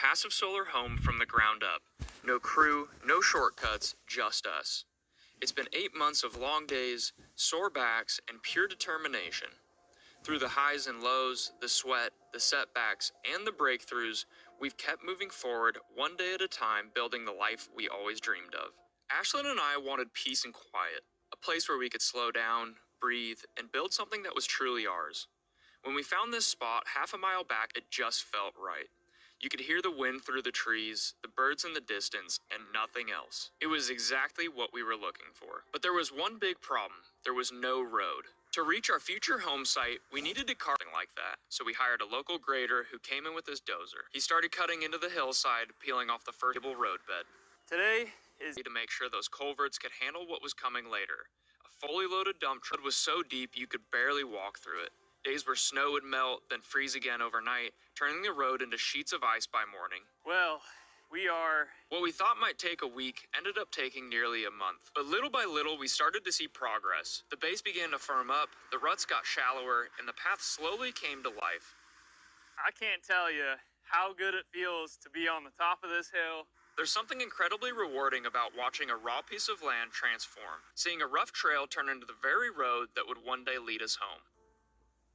passive solar home from the ground up. No crew, no shortcuts, just us. It's been 8 months of long days, sore backs, and pure determination. Through the highs and lows, the sweat, the setbacks, and the breakthroughs, we've kept moving forward one day at a time, building the life we always dreamed of. Ashlyn and I wanted peace and quiet, a place where we could slow down, breathe, and build something that was truly ours. When we found this spot half a mile back, it just felt right. You could hear the wind through the trees, the birds in the distance, and nothing else. It was exactly what we were looking for. But there was one big problem. There was no road. To reach our future home site, we needed to carve something like that, so we hired a local grader who came in with his dozer. He started cutting into the hillside, peeling off the first roadbed. Today is to make sure those culverts could handle what was coming later. A fully loaded dump truck was so deep you could barely walk through it. Days where snow would melt, then freeze again overnight, turning the road into sheets of ice by morning. What we thought might take a week ended up taking nearly a month. But little by little, we started to see progress. The base began to firm up, the ruts got shallower, and the path slowly came to life. I can't tell you how good it feels to be on the top of this hill. There's something incredibly rewarding about watching a raw piece of land transform, seeing a rough trail turn into the very road that would one day lead us home.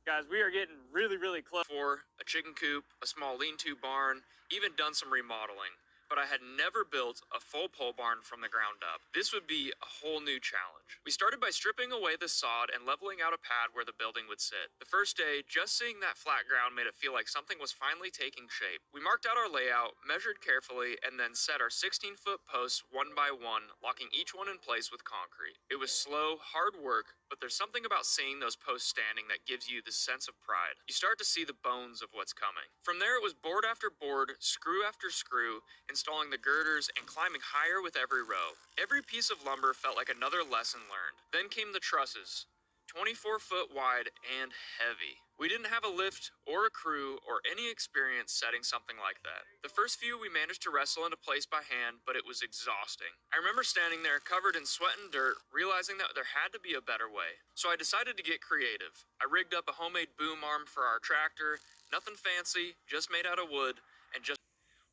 Guys, we are getting really close. For a chicken coop, a small lean-to barn, even done some remodeling. But I had never built a full pole barn from the ground up. This would be a whole new challenge. We started by stripping away the sod and leveling out a pad where the building would sit. The first day, just seeing that flat ground made it feel like something was finally taking shape. We marked out our layout, measured carefully, and then set our 16-foot posts one by one, locking each one in place with concrete. It was slow, hard work, but there's something about seeing those posts standing that gives you this sense of pride. You start to see the bones of what's coming. From there, it was board after board, screw after screw, installing the girders and climbing higher with every row. Every piece of lumber felt like another lesson learned. Then came the trusses, 24 foot wide and heavy. We didn't have a lift or a crew or any experience setting something like that. The first few we managed to wrestle into place by hand, but it was exhausting. I remember standing there covered in sweat and dirt, realizing that there had to be a better way. So I decided to get creative. I rigged up a homemade boom arm for our tractor, nothing fancy, just made out of wood, and just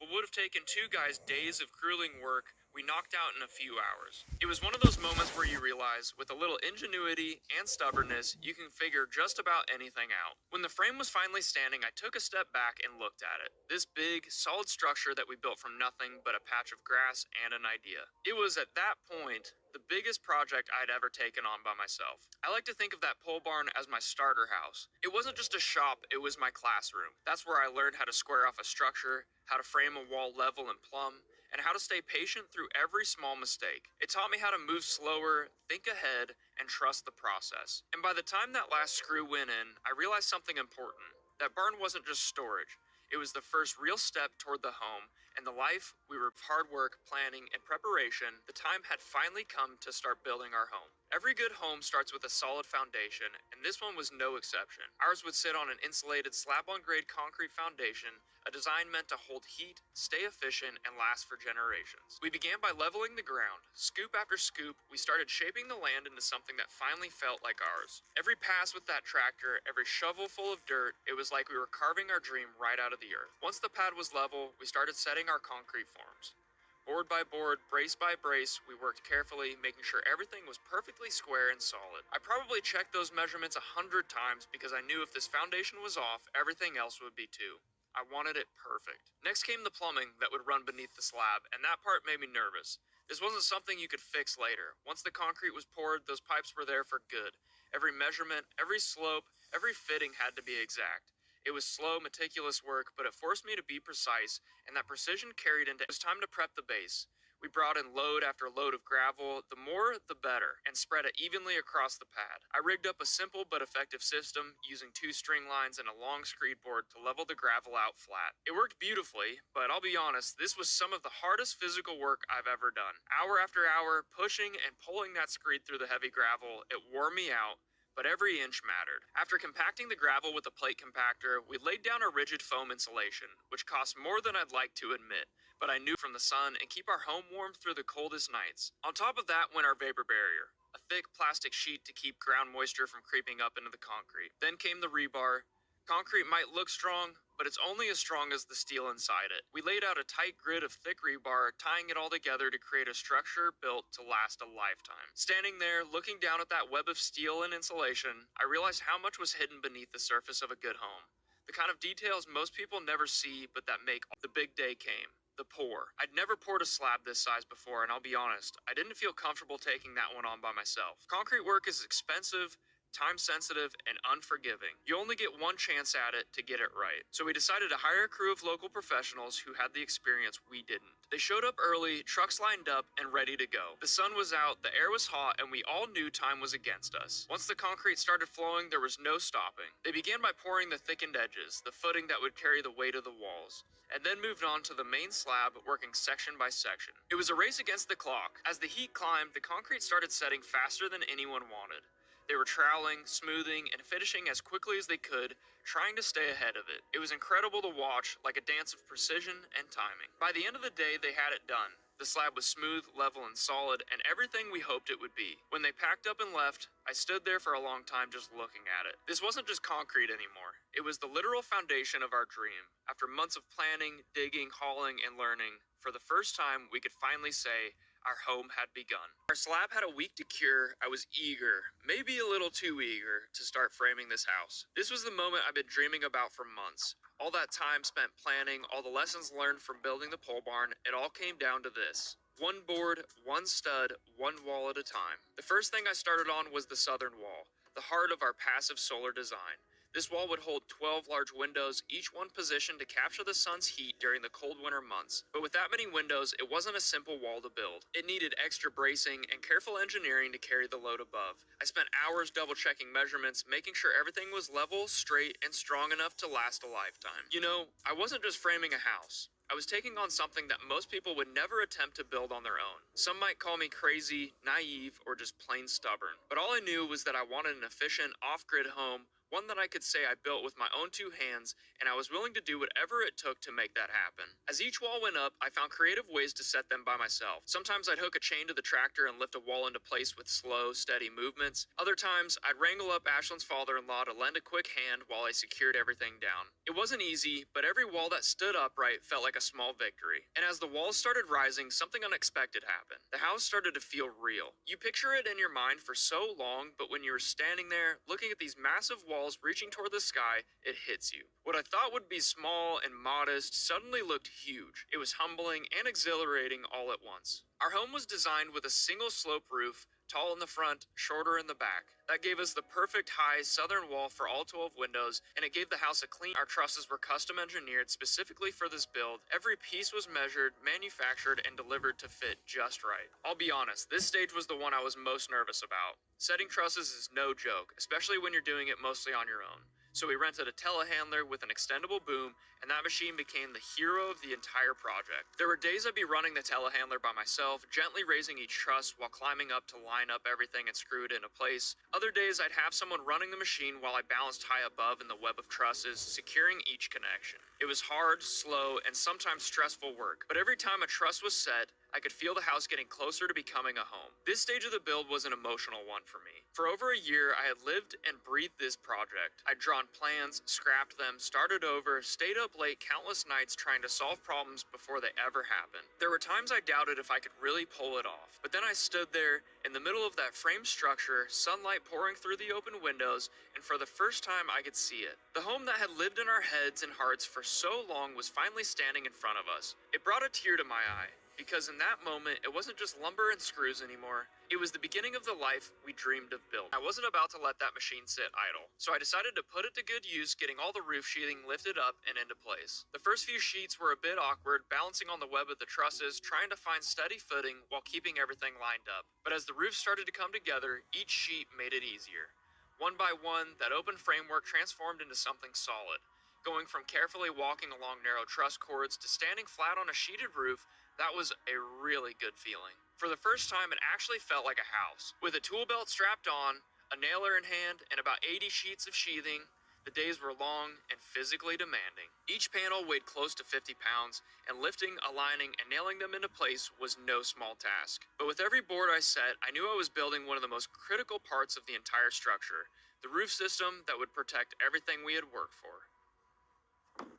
what would have taken two guys days of grueling work, we knocked out in a few hours. It was one of those moments where you realize, with a little ingenuity and stubbornness, you can figure just about anything out. When the frame was finally standing, I took a step back and looked at it. This big, solid structure that we built from nothing but a patch of grass and an idea. It was at that point the biggest project I'd ever taken on by myself. I like to think of that pole barn as my starter house. It wasn't just a shop, it was my classroom. That's where I learned how to square off a structure, how to frame a wall level and plumb, and how to stay patient through every small mistake. It taught me how to move slower, think ahead, and trust the process. And by the time that last screw went in, I realized something important. That barn wasn't just storage. It was the first real step toward the home, and the life we were hard work, planning, and preparation. The time had finally come to start building our home. Every good home starts with a solid foundation, and this one was no exception. Ours would sit on an insulated slab-on-grade concrete foundation, a design meant to hold heat, stay efficient, and last for generations. We began by leveling the ground. Scoop after scoop, we started shaping the land into something that finally felt like ours. Every pass with that tractor, every shovel full of dirt, it was like we were carving our dream right out of the earth. Once the pad was level, we started setting our concrete forms. Board by board, brace by brace, we worked carefully, making sure everything was perfectly square and solid. I probably checked those measurements 100 times because I knew if this foundation was off, everything else would be too. I wanted it perfect. Next came the plumbing that would run beneath the slab, and that part made me nervous. This wasn't something you could fix later. Once the concrete was poured, those pipes were there for good. Every measurement, every slope, every fitting had to be exact. It was slow, meticulous work, but it forced me to be precise, and that precision carried into it was time to prep the base. We brought in load after load of gravel, the more the better, and spread it evenly across the pad. I rigged up a simple but effective system using 2 string lines and a long screed board to level the gravel out flat. It worked beautifully, but I'll be honest, this was some of the hardest physical work I've ever done. Hour after hour, pushing and pulling that screed through the heavy gravel, it wore me out, but every inch mattered. After compacting the gravel with a plate compactor, we laid down a rigid foam insulation, which cost more than I'd like to admit, but I knew from the sun and keep our home warm through the coldest nights. On top of that went our vapor barrier, a thick plastic sheet to keep ground moisture from creeping up into the concrete. Then came the rebar. Concrete might look strong, but but it's only as strong as the steel inside it. We laid out a tight grid of thick rebar, tying it all together to create a structure built to last a lifetime. Standing there, looking down at that web of steel and insulation, I realized how much was hidden beneath the surface of a good home. The kind of details most people never see, but that make the big day came. The pour. I'd never poured a slab this size before, and I'll be honest, I didn't feel comfortable taking that one on by myself. Concrete work is expensive, time sensitive, and unforgiving. You only get one chance at it to get it right. So we decided to hire a crew of local professionals who had the experience we didn't. They showed up early, trucks lined up, and ready to go. The sun was out, the air was hot, and we all knew time was against us. Once the concrete started flowing, there was no stopping. They began by pouring the thickened edges, the footing that would carry the weight of the walls, and then moved on to the main slab, working section by section. It was a race against the clock. As the heat climbed, the concrete started setting faster than anyone wanted. They were troweling, smoothing, and finishing as quickly as they could, trying to stay ahead of it. It was incredible to watch, like a dance of precision and timing. By the end of the day, they had it done. The slab was smooth, level, and solid, and everything we hoped it would be. When they packed up and left, I stood there for a long time just looking at it. This wasn't just concrete anymore. It was the literal foundation of our dream. After months of planning, digging, hauling, and learning, for the first time, we could finally say, our home had begun. Our slab had a week to cure. I was eager, maybe a little too eager, to start framing this house. This was the moment I've been dreaming about for months. All that time spent planning, all the lessons learned from building the pole barn, it all came down to this. One board, one stud, one wall at a time. The first thing I started on was the southern wall, the heart of our passive solar design. This wall would hold 12 large windows, each one positioned to capture the sun's heat during the cold winter months. But with that many windows, it wasn't a simple wall to build. It needed extra bracing and careful engineering to carry the load above. I spent hours double-checking measurements, making sure everything was level, straight, and strong enough to last a lifetime. You know, I wasn't just framing a house. I was taking on something that most people would never attempt to build on their own. Some might call me crazy, naive, or just plain stubborn. But all I knew was that I wanted an efficient, off-grid home, one that I could say I built with my own two hands, and I was willing to do whatever it took to make that happen. As each wall went up, I found creative ways to set them by myself. Sometimes I'd hook a chain to the tractor and lift a wall into place with slow, steady movements. Other times, I'd wrangle up Ashlyn's father-in-law to lend a quick hand while I secured everything down. It wasn't easy, but every wall that stood upright felt like a small victory. And as the walls started rising, something unexpected happened. The house started to feel real. You picture it in your mind for so long, but when you were standing there, looking at these massive walls reaching toward the sky, it hits you. What I thought would be small and modest suddenly looked huge. It was humbling and exhilarating all at once. Our home was designed with a single slope roof, tall in the front, shorter in the back. That gave us the perfect high southern wall for all 12 windows, and it gave the house a clean. Our trusses were custom engineered specifically for this build. Every piece was measured, manufactured, and delivered to fit just right. I'll be honest, this stage was the one I was most nervous about. Setting trusses is no joke, especially when you're doing it mostly on your own. So we rented a telehandler with an extendable boom, and that machine became the hero of the entire project. There were days I'd be running the telehandler by myself, gently raising each truss while climbing up to line up everything and screw it into place. Other days I'd have someone running the machine while I balanced high above in the web of trusses, securing each connection. It was hard, slow, and sometimes stressful work, but every time a truss was set, I could feel the house getting closer to becoming a home. This stage of the build was an emotional one for me. For over a year, I had lived and breathed this project. I'd drawn plans, scrapped them, started over, stayed up late countless nights trying to solve problems before they ever happened. There were times I doubted if I could really pull it off, but then I stood there in the middle of that frame structure, sunlight pouring through the open windows, and for the first time I could see it. The home that had lived in our heads and hearts for so long was finally standing in front of us. It brought a tear to my eye. Because in that moment, it wasn't just lumber and screws anymore. It was the beginning of the life we dreamed of building. I wasn't about to let that machine sit idle, so I decided to put it to good use, getting all the roof sheathing lifted up and into place. The first few sheets were a bit awkward, balancing on the web of the trusses, trying to find steady footing while keeping everything lined up. But as the roof started to come together, each sheet made it easier. One by one, that open framework transformed into something solid. Going from carefully walking along narrow truss cords to standing flat on a sheeted roof, that was a really good feeling. For the first time, it actually felt like a house. With a tool belt strapped on, a nailer in hand, and about 80 sheets of sheathing, the days were long and physically demanding. Each panel weighed close to 50 pounds, and lifting, aligning, and nailing them into place was no small task. But with every board I set, I knew I was building one of the most critical parts of the entire structure, the roof system that would protect everything we had worked for.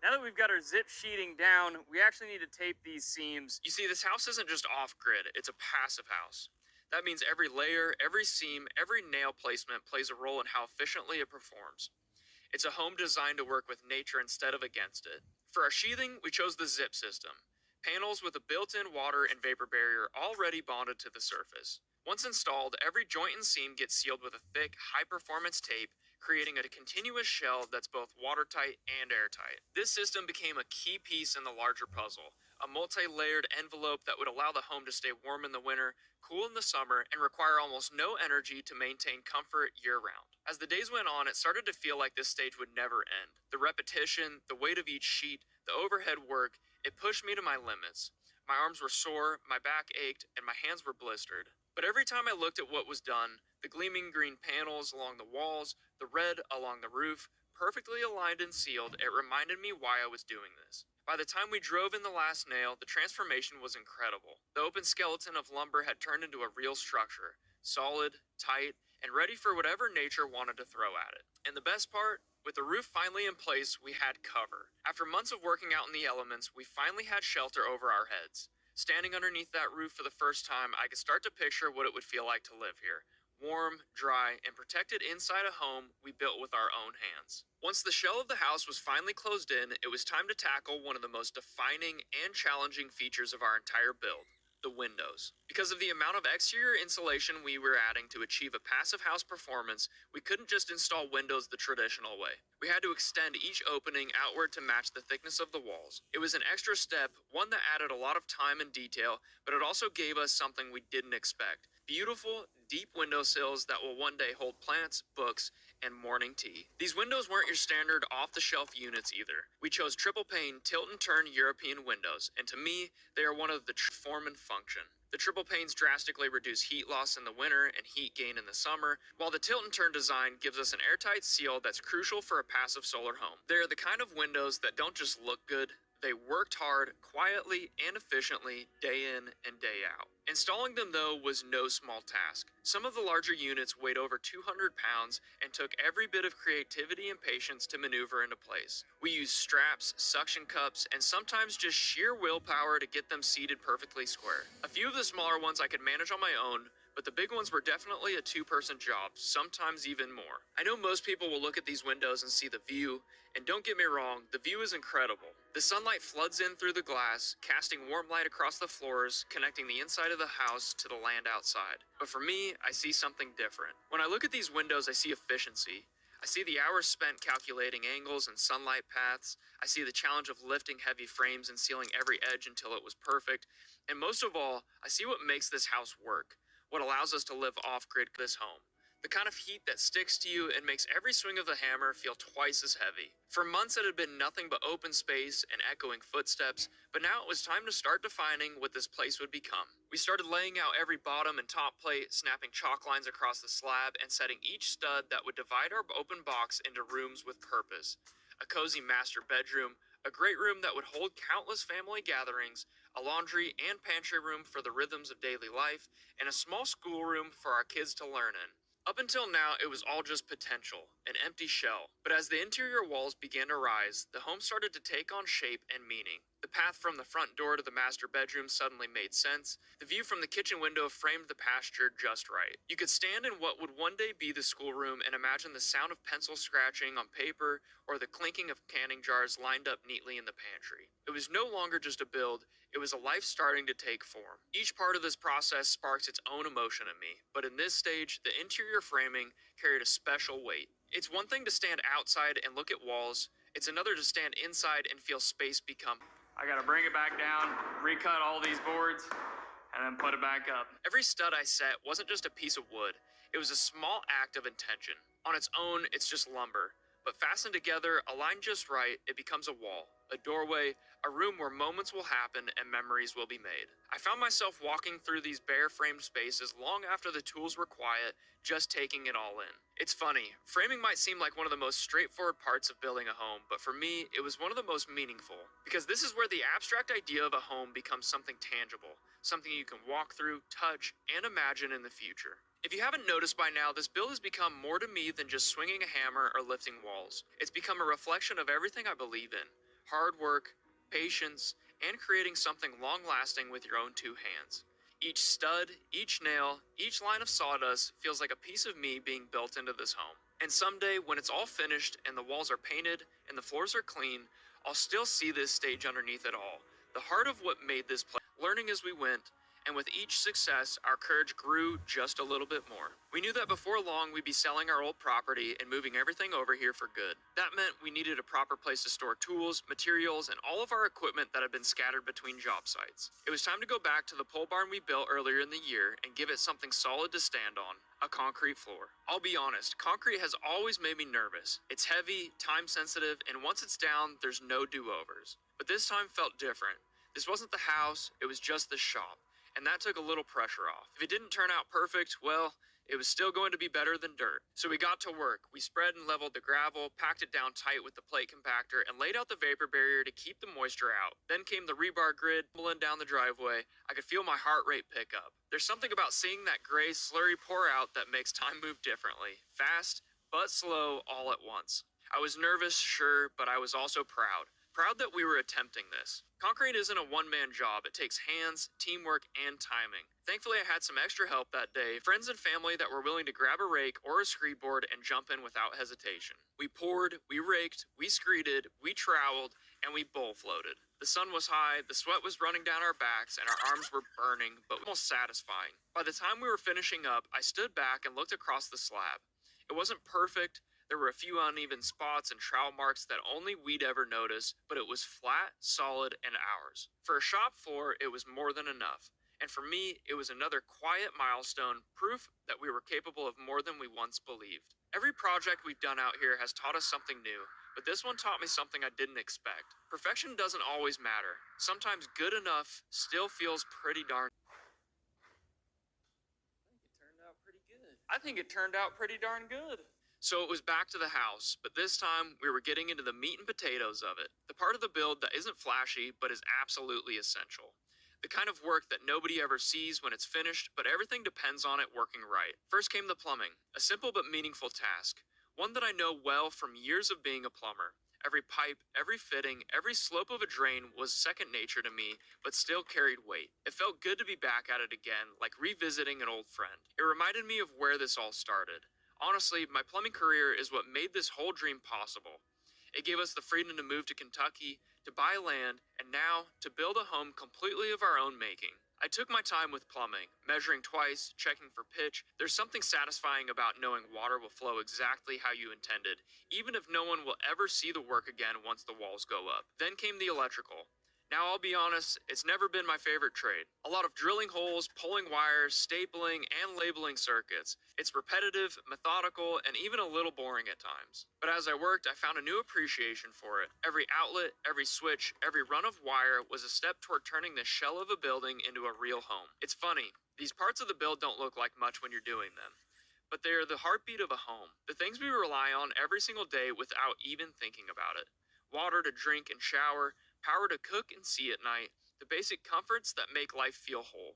Now that we've got our zip sheeting down, we actually need to tape these seams. You see, this house isn't just off-grid, it's a passive house. That means every layer, every seam, every nail placement plays a role in how efficiently it performs. It's a home designed to work with nature instead of against it. For our sheathing, we chose the zip system. Panels with a built-in water and vapor barrier already bonded to the surface. Once installed, every joint and seam gets sealed with a thick, high-performance tape, creating a continuous shell that's both watertight and airtight. This system became a key piece in the larger puzzle, a multi-layered envelope that would allow the home to stay warm in the winter, cool in the summer, and require almost no energy to maintain comfort year-round. As the days went on, it started to feel like this stage would never end. The repetition, the weight of each sheet, the overhead work, it pushed me to my limits. My arms were sore, my back ached, and my hands were blistered. But every time I looked at what was done, the gleaming green panels along the walls, the red along the roof, perfectly aligned and sealed, it reminded me why I was doing this. By the time we drove in the last nail, the transformation was incredible. The open skeleton of lumber had turned into a real structure, solid, tight, and ready for whatever nature wanted to throw at it. And the best part? With the roof finally in place, we had cover. After months of working out in the elements, we finally had shelter over our heads. Standing underneath that roof for the first time, I could start to picture what it would feel like to live here. Warm, dry, and protected inside a home we built with our own hands. Once the shell of the house was finally closed in, it was time to tackle one of the most defining and challenging features of our entire build: the windows. Because of the amount of exterior insulation we were adding to achieve a passive house performance, we couldn't just install windows the traditional way. We had to extend each opening outward to match the thickness of the walls. It was an extra step, one that added a lot of time and detail, but it also gave us something we didn't expect: beautiful, deep windowsills that will one day hold plants, books, and morning tea. These windows weren't your standard off-the-shelf units either. We chose triple pane, tilt and turn European windows, and to me, they are one of the form and function. The triple panes drastically reduce heat loss in the winter and heat gain in the summer, while the tilt and turn design gives us an airtight seal that's crucial for a passive solar home. They are the kind of windows that don't just look good, they worked hard, quietly, and efficiently, day in and day out. Installing them, though, was no small task. Some of the larger units weighed over 200 pounds and took every bit of creativity and patience to maneuver into place. We used straps, suction cups, and sometimes just sheer willpower to get them seated perfectly square. A few of the smaller ones I could manage on my own, but the big ones were definitely a two-person job, sometimes even more. I know most people will look at these windows and see the view, and don't get me wrong, the view is incredible. The sunlight floods in through the glass, casting warm light across the floors, connecting the inside of the house to the land outside. But for me, I see something different. When I look at these windows, I see efficiency. I see the hours spent calculating angles and sunlight paths. I see the challenge of lifting heavy frames and sealing every edge until it was perfect. And most of all, I see what makes this house work, what allows us to live off-grid this home. The kind of heat that sticks to you and makes every swing of the hammer feel twice as heavy. For months it had been nothing but open space and echoing footsteps, but now it was time to start defining what this place would become. We started laying out every bottom and top plate, snapping chalk lines across the slab, and setting each stud that would divide our open box into rooms with purpose. A cozy master bedroom, a great room that would hold countless family gatherings, a laundry and pantry room for the rhythms of daily life, and a small schoolroom for our kids to learn in. Up until now, it was all just potential, an empty shell. But as the interior walls began to rise, the home started to take on shape and meaning. The path from the front door to the master bedroom suddenly made sense. The view from the kitchen window framed the pasture just right. You could stand in what would one day be the schoolroom and imagine the sound of pencil scratching on paper or the clinking of canning jars lined up neatly in the pantry. It was no longer just a build, it was a life starting to take form. Each part of this process sparks its own emotion in me, but in this stage, the interior framing carried a special weight. It's one thing to stand outside and look at walls, it's another to stand inside and feel space become. I gotta bring it back down, recut all these boards, and then put it back up. Every stud I set wasn't just a piece of wood, it was a small act of intention. On its own, it's just lumber. But fastened together, aligned just right, it becomes a wall, a doorway, a room where moments will happen and memories will be made. I found myself walking through these bare framed spaces long after the tools were quiet, just taking it all in. It's funny, framing might seem like one of the most straightforward parts of building a home, but for me, it was one of the most meaningful. Because this is where the abstract idea of a home becomes something tangible, something you can walk through, touch, and imagine in the future. If you haven't noticed by now, this build has become more to me than just swinging a hammer or lifting walls. It's become a reflection of everything I believe in. hard work, patience, and creating something long-lasting with your own two hands. Each stud, each nail, each line of sawdust feels like a piece of me being built into this home. And someday, when it's all finished and the walls are painted and the floors are clean, I'll still see this stage underneath it all. The heart of what made this place, learning as we went, and with each success, our courage grew just a little bit more. We knew that before long we'd be selling our old property and moving everything over here for good. That meant we needed a proper place to store tools, materials, and all of our equipment that had been scattered between job sites. It was time to go back to the pole barn we built earlier in the year and give it something solid to stand on, a concrete floor. I'll be honest, concrete has always made me nervous. It's heavy, time sensitive, and once it's down, there's no do-overs. But this time felt different. This wasn't the house, it was just the shop. And that took a little pressure off. If it didn't turn out perfect, well, it was still going to be better than dirt. So we got to work. We spread and leveled the gravel, packed it down tight with the plate compactor, and laid out the vapor barrier to keep the moisture out. Then came the rebar grid, pulling down the driveway. I could feel my heart rate pick up. There's something about seeing that gray slurry pour out that makes time move differently. Fast, but slow all at once. I was nervous, sure, but I was also proud. Proud that we were attempting this. Concrete isn't a one-man job. It takes hands, teamwork, and timing. Thankfully, I had some extra help that day, friends and family that were willing to grab a rake or a screed board and jump in without hesitation. We poured, we raked, we screeded, we troweled, and we bull floated. The sun was high, the sweat was running down our backs, and our arms were burning, but almost satisfying. By the time we were finishing up, I stood back and looked across the slab. It wasn't perfect. There were a few uneven spots and trowel marks that only we'd ever notice, but it was flat, solid, and ours. For a shop floor, it was more than enough. And for me, it was another quiet milestone, proof that we were capable of more than we once believed. Every project we've done out here has taught us something new, but this one taught me something I didn't expect. Perfection doesn't always matter. Sometimes good enough still feels pretty darn. I think it turned out pretty darn good. So it was back to the house, but this time we were getting into the meat and potatoes of it. The part of the build that isn't flashy, but is absolutely essential. The kind of work that nobody ever sees when it's finished, but everything depends on it working right. First came the plumbing, a simple but meaningful task. One that I know well from years of being a plumber. Every pipe, every fitting, every slope of a drain was second nature to me, but still carried weight. It felt good to be back at it again, like revisiting an old friend. It reminded me of where this all started. Honestly, my plumbing career is what made this whole dream possible. It gave us the freedom to move to Kentucky, to buy land, and now to build a home completely of our own making. I took my time with plumbing, measuring twice, checking for pitch. There's something satisfying about knowing water will flow exactly how you intended, even if no one will ever see the work again once the walls go up. Then came the electrical. Now, I'll be honest, it's never been my favorite trade. A lot of drilling holes, pulling wires, stapling, and labeling circuits. It's repetitive, methodical, and even a little boring at times. But as I worked, I found a new appreciation for it. Every outlet, every switch, every run of wire was a step toward turning the shell of a building into a real home. It's funny, these parts of the build don't look like much when you're doing them, but they are the heartbeat of a home. The things we rely on every single day without even thinking about it. Water to drink and shower, power to cook and see at night, the basic comforts that make life feel whole.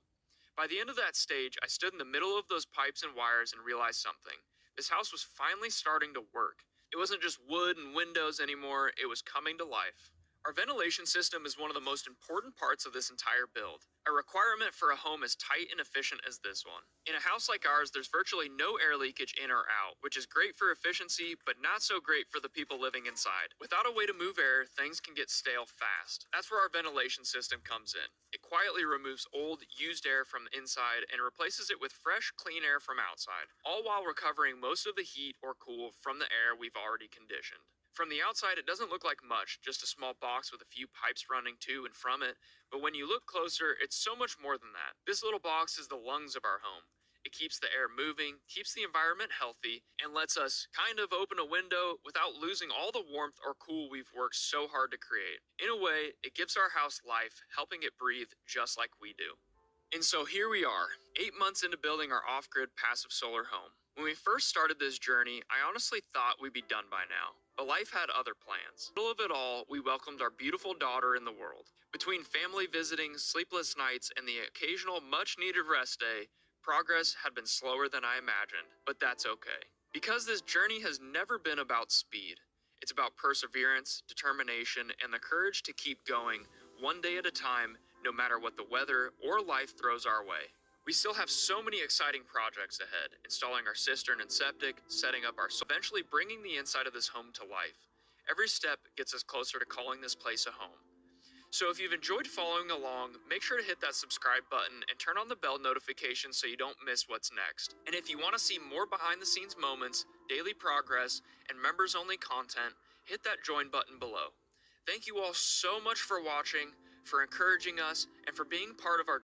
By the end of that stage, I stood in the middle of those pipes and wires and realized something. This house was finally starting to work. It wasn't just wood and windows anymore, it was coming to life. Our ventilation system is one of the most important parts of this entire build, a requirement for a home as tight and efficient as this one. In a house like ours, there's virtually no air leakage in or out, which is great for efficiency, but not so great for the people living inside. Without a way to move air, things can get stale fast. That's where our ventilation system comes in. It quietly removes old, used air from inside and replaces it with fresh, clean air from outside, all while recovering most of the heat or cool from the air we've already conditioned. From the outside, it doesn't look like much, just a small box with a few pipes running to and from it, but when you look closer, it's so much more than that. This little box is the lungs of our home. It keeps the air moving, keeps the environment healthy, and lets us kind of open a window without losing all the warmth or cool we've worked so hard to create. In a way, it gives our house life, helping it breathe just like we do. And so here we are, 8 months into building our off-grid passive solar home. When we first started this journey, I honestly thought we'd be done by now. But life had other plans. In the middle of it all, we welcomed our beautiful daughter in the world. Between family visiting, sleepless nights, and the occasional much-needed rest day, progress had been slower than I imagined, but that's okay. Because this journey has never been about speed. It's about perseverance, determination, and the courage to keep going one day at a time, no matter what the weather or life throws our way. We still have so many exciting projects ahead, installing our cistern and septic, setting up our eventually bringing the inside of this home to life. Every step gets us closer to calling this place a home. So if you've enjoyed following along, make sure to hit that subscribe button and turn on the bell notification so you don't miss what's next. And if you want to see more behind the scenes moments, daily progress, and members only content, hit that join button below. Thank you all so much for watching, for encouraging us, and for being part of our